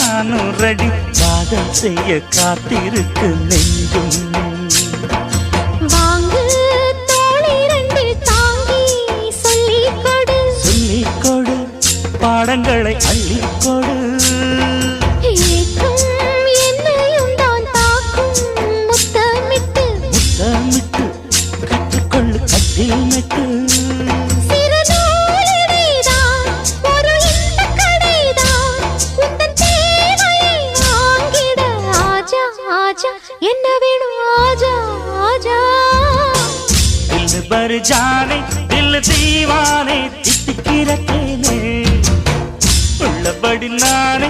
நானும் ரெடி காதல் செய்ய காத்திருக்கு நெஞ்சும் வாங்கு தோளை ரெண்டு தாங்கி சொல்லிக் கொடு சொல்லிக் கொடு பாடங்களை அள்ளிக் கொடு ஏக்கம் என்னையும் தான் தாக்கும் முத்தமிட்டு முத்தமிட்டு கற்றுக்கொள்ளு கட்டில் மெட்டு என்ன வேணும் ஆஜா ஆஜா दिल भर जाने दिल दीवाने தித்திக்கிற தேனே உள்ளபடி நானே